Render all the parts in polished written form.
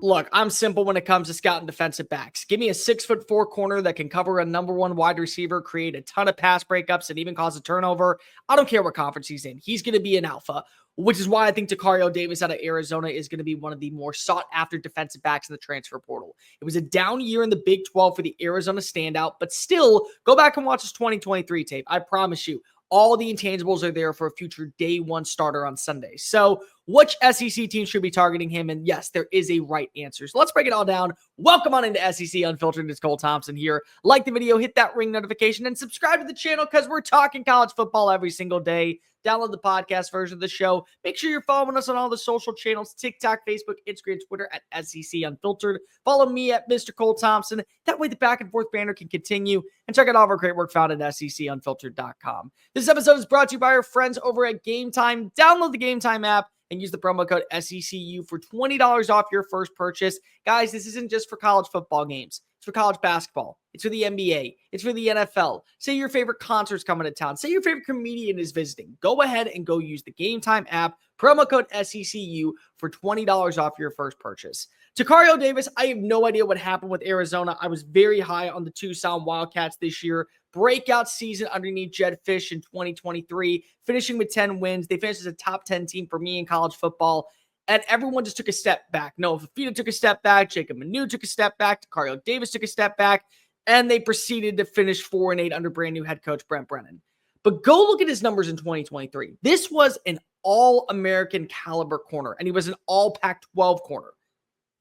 Look, I'm simple when it comes to scouting defensive backs. Give me a 6'4" corner that can cover a number one wide receiver, create a ton of pass breakups, and even cause a turnover. I don't care what conference he's in. He's going to be an alpha, which is why I think Tacario Davis out of Arizona is going to be one of the more sought-after defensive backs in the transfer portal. It was a down year in the Big 12 for the Arizona standout, but still, go back and watch his 2023 tape. I promise you, all the intangibles are there for a future day one starter on Sunday. So which SEC team should be targeting him? And yes, there is a right answer. So let's break it all down. Welcome on into SEC Unfiltered. It's Cole Thompson here. Like the video, hit that ring notification, and subscribe to the channel because we're talking college football every single day. Download the podcast version of the show. Make sure you're following us on all the social channels, TikTok, Facebook, Instagram, Twitter at SEC Unfiltered. Follow me at Mr. Cole Thompson. That way the back and forth banner can continue. And check out all of our great work found at SECUnfiltered.com. This episode is brought to you by our friends over at GameTime. Download the GameTime app and use the promo code SECU for $20 off your first purchase. Guys, this isn't just for college football games. It's for college basketball. It's for the NBA. It's for the NFL. Say your favorite concert's coming to town. Say your favorite comedian is visiting. Go ahead and go use the GameTime app. Promo code SECU for $20 off your first purchase. Tacario Davis, I have no idea what happened with Arizona. I was very high on the Tucson Wildcats this year. Breakout season underneath Jedd Fisch in 2023, finishing with 10 wins. They finished as a top 10 team for me in college football. And everyone just took a step back. Noah Fifita took a step back. Jacob Manu took a step back. Tacario Davis took a step back. And they proceeded to finish 4-8 under brand new head coach Brent Brennan. But go look at his numbers in 2023. This was an all-American caliber corner, and he was an all Pac-12 corner.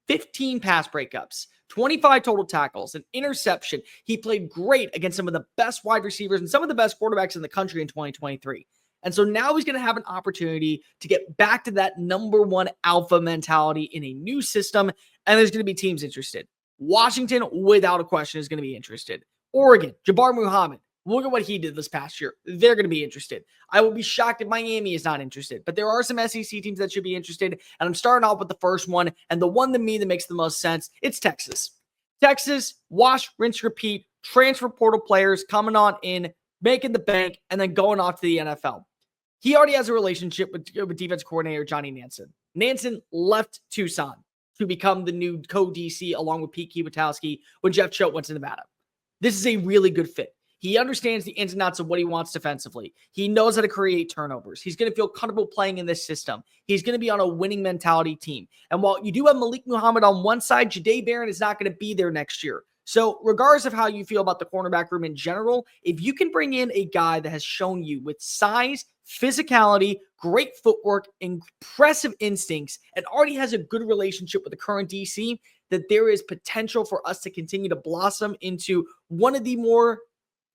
15 pass breakups, 25 total tackles, an interception. He played great against some of the best wide receivers and some of the best quarterbacks in the country in 2023. And so now he's going to have an opportunity to get back to that number one alpha mentality in a new system. And there's going to be teams interested. Washington, without a question, is going to be interested. Oregon, Jabbar Muhammad. Look at what he did this past year. They're going to be interested. I will be shocked if Miami is not interested. But there are some SEC teams that should be interested. And I'm starting off with the first one. And the one to me that makes the most sense, it's Texas. Texas, wash, rinse, repeat. Transfer portal players coming on in, making the bank, and then going off to the NFL. He already has a relationship with defense coordinator Johnny Nansen. Nansen left Tucson to become the new co-DC along with Pete Kwiatkowski when Jeff Choate went to Nevada. This is a really good fit. He understands the ins and outs of what he wants defensively. He knows how to create turnovers. He's going to feel comfortable playing in this system. He's going to be on a winning mentality team. And while you do have Malik Muhammad on one side, Jahdae Barron is not going to be there next year. So regardless of how you feel about the cornerback room in general, if you can bring in a guy that has shown you with size, physicality, great footwork, impressive instincts, and already has a good relationship with the current DC, that there is potential for us to continue to blossom into one of the more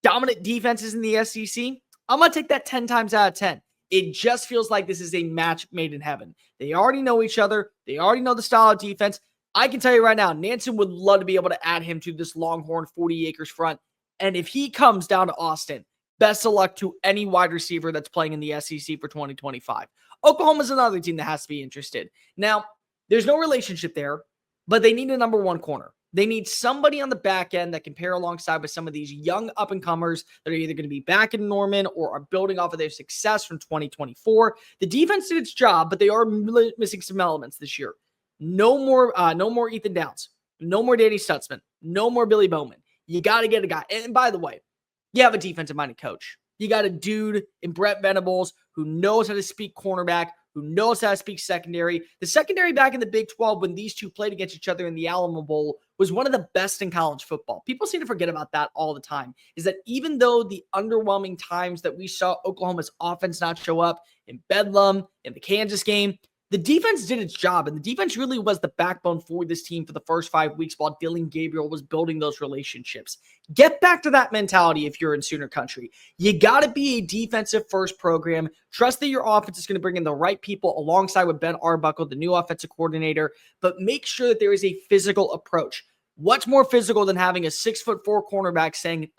dominant defenses in the SEC, I'm going to take that 10 times out of 10. It just feels like this is a match made in heaven. They already know each other. They already know the style of defense. I can tell you right now, Nansen would love to be able to add him to this Longhorn 40 acres front. And if he comes down to Austin, best of luck to any wide receiver that's playing in the SEC for 2025. Oklahoma's another team that has to be interested. Now, there's no relationship there, but they need a number one corner. They need somebody on the back end that can pair alongside with some of these young up-and-comers that are either going to be back in Norman or are building off of their success from 2024. The defense did its job, but they are missing some elements this year. No more Ethan Downs. No more Danny Stutzman. No more Billy Bowman. You got to get a guy. And by the way, you have a defensive-minded coach. You got a dude in Brett Venables who knows how to speak cornerback, who knows how to speak secondary. The secondary back in the Big 12 when these two played against each other in the Alamo Bowl was one of the best in college football. People seem to forget about that all the time, is that even though the underwhelming times that we saw Oklahoma's offense not show up in Bedlam, in the Kansas game, the defense did its job, and the defense really was the backbone for this team for the first 5 weeks while Dylan Gabriel was building those relationships. Get back to that mentality if you're in Sooner Country. You got to be a defensive-first program. Trust that your offense is going to bring in the right people alongside with Ben Arbuckle, the new offensive coordinator, but make sure that there is a physical approach. What's more physical than having a 6'4" cornerback saying,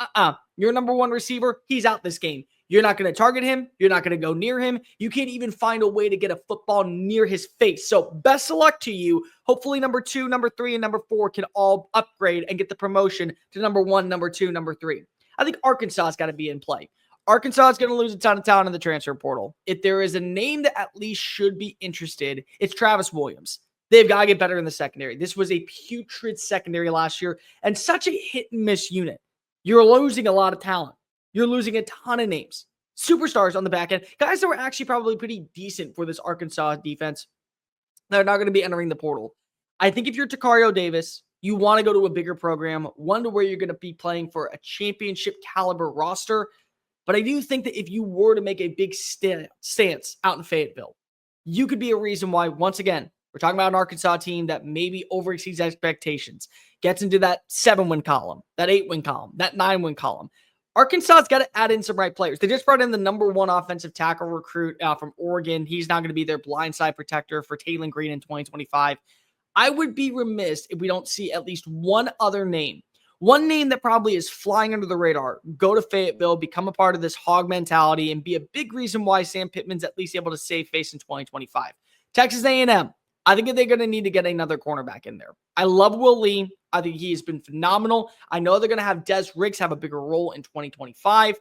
your number one receiver, he's out this game. You're not going to target him. You're not going to go near him. You can't even find a way to get a football near his face. So best of luck to you. Hopefully number 2, number 3, and number 4 can all upgrade and get the promotion to number 1, number 2, number 3. I think Arkansas has got to be in play. Arkansas is going to lose a ton of talent in the transfer portal. If there is a name that at least should be interested, it's Travis Williams. They've got to get better in the secondary. This was a putrid secondary last year and such a hit and miss unit. You're losing a lot of talent. You're losing a ton of names. Superstars on the back end. Guys that were actually probably pretty decent for this Arkansas defense. They're not going to be entering the portal. I think if you're Tacario Davis, you want to go to a bigger program, one to where you're going to be playing for a championship caliber roster. But I do think that if you were to make a big stance out in Fayetteville, you could be a reason why, once again, we're talking about an Arkansas team that maybe overexceeds expectations, gets into that 7-win column, that 8-win column, that 9-win column. Arkansas's got to add in some right players. They just brought in the #1 offensive tackle recruit from Oregon. He's not going to be their blindside protector for Taylon Green in 2025. I would be remiss if we don't see at least one other name. One name that probably is flying under the radar, go to Fayetteville, become a part of this hog mentality, and be a big reason why Sam Pittman's at least able to save face in 2025. Texas A&M. I think they're going to need to get another cornerback in there. I love Will Lee. I think he has been phenomenal. I know they're going to have Des Riggs have a bigger role in 2025,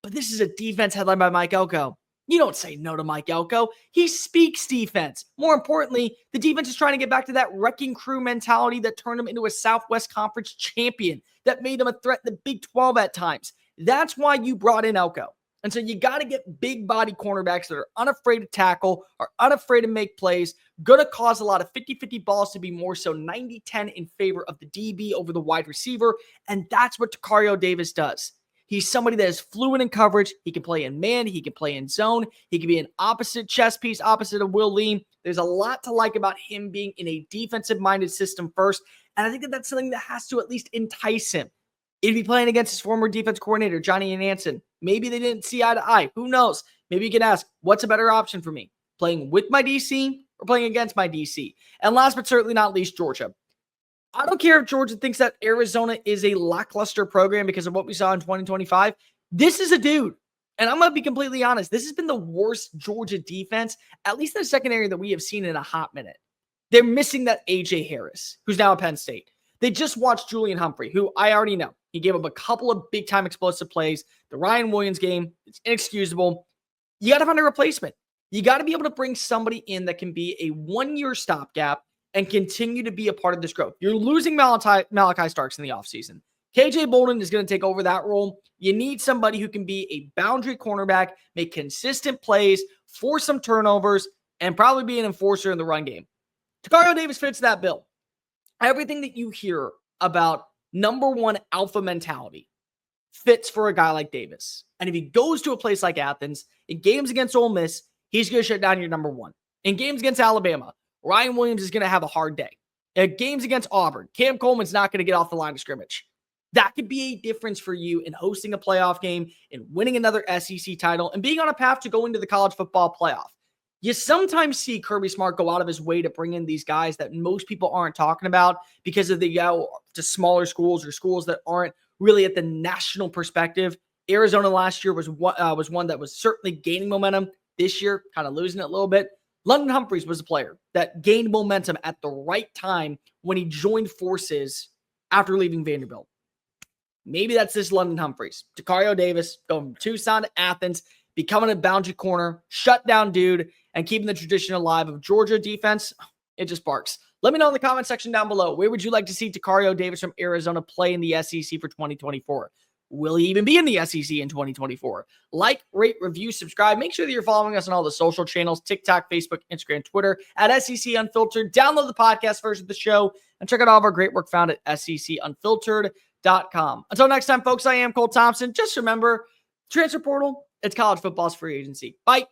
but this is a defense headlined by Mike Elko. You don't say no to Mike Elko. He speaks defense. More importantly, the defense is trying to get back to that wrecking crew mentality that turned him into a Southwest Conference champion, that made him a threat in the Big 12 at times. That's why you brought in Elko. And so you got to get big body cornerbacks that are unafraid to tackle, are unafraid to make plays, going to cause a lot of 50-50 balls to be more so 90-10 in favor of the DB over the wide receiver. And that's what Tacario Davis does. He's somebody that is fluent in coverage. He can play in man. He can play in zone. He can be an opposite chess piece, opposite of Will Lee. There's a lot to like about him being in a defensive-minded system first. And I think that that's something that has to at least entice him. He'd be playing against his former defense coordinator, Johnny Nansen. Maybe they didn't see eye to eye. Who knows? Maybe you can ask, what's a better option for me? Playing with my DC or playing against my DC? And last but certainly not least, Georgia. I don't care if Georgia thinks that Arizona is a lackluster program because of what we saw in 2025. This is a dude. And I'm going to be completely honest. This has been the worst Georgia defense, at least in the secondary, that we have seen in a hot minute. They're missing that A.J. Harris, who's now at Penn State. They just watched Julian Humphrey, who I already know. He gave up a couple of big-time explosive plays. The Ryan Williams game, it's inexcusable. You got to find a replacement. You got to be able to bring somebody in that can be a one-year stopgap and continue to be a part of this growth. You're losing Malachi Starks in the offseason. KJ Bolden is going to take over that role. You need somebody who can be a boundary cornerback, make consistent plays, force some turnovers, and probably be an enforcer in the run game. Tacario Davis fits that bill. Everything that you hear about #1 alpha mentality fits for a guy like Davis. And if he goes to a place like Athens, in games against Ole Miss, he's going to shut down your #1. In games against Alabama, Ryan Williams is going to have a hard day. In games against Auburn, Cam Coleman's not going to get off the line of scrimmage. That could be a difference for you in hosting a playoff game, in winning another SEC title, and being on a path to go into the college football playoff. You sometimes see Kirby Smart go out of his way to bring in these guys that most people aren't talking about because of the to smaller schools or schools that aren't really at the national perspective. Arizona last year was one that was certainly gaining momentum. This year, kind of losing it a little bit. London Humphreys was a player that gained momentum at the right time when he joined forces after leaving Vanderbilt. Maybe that's this London Humphreys. Tacario Davis going from Tucson to Athens, becoming a boundary corner, shut down dude, and keeping the tradition alive of Georgia defense. It just barks. Let me know in the comment section down below. Where would you like to see Tacario Davis from Arizona play in the SEC for 2024? Will he even be in the SEC in 2024? Like, rate, review, subscribe. Make sure that you're following us on all the social channels, TikTok, Facebook, Instagram, Twitter, at SEC Unfiltered. Download the podcast version of the show and check out all of our great work found at SECUnfiltered.com. Until next time, folks, I am Cole Thompson. Just remember, transfer portal, it's college football's free agency. Bye.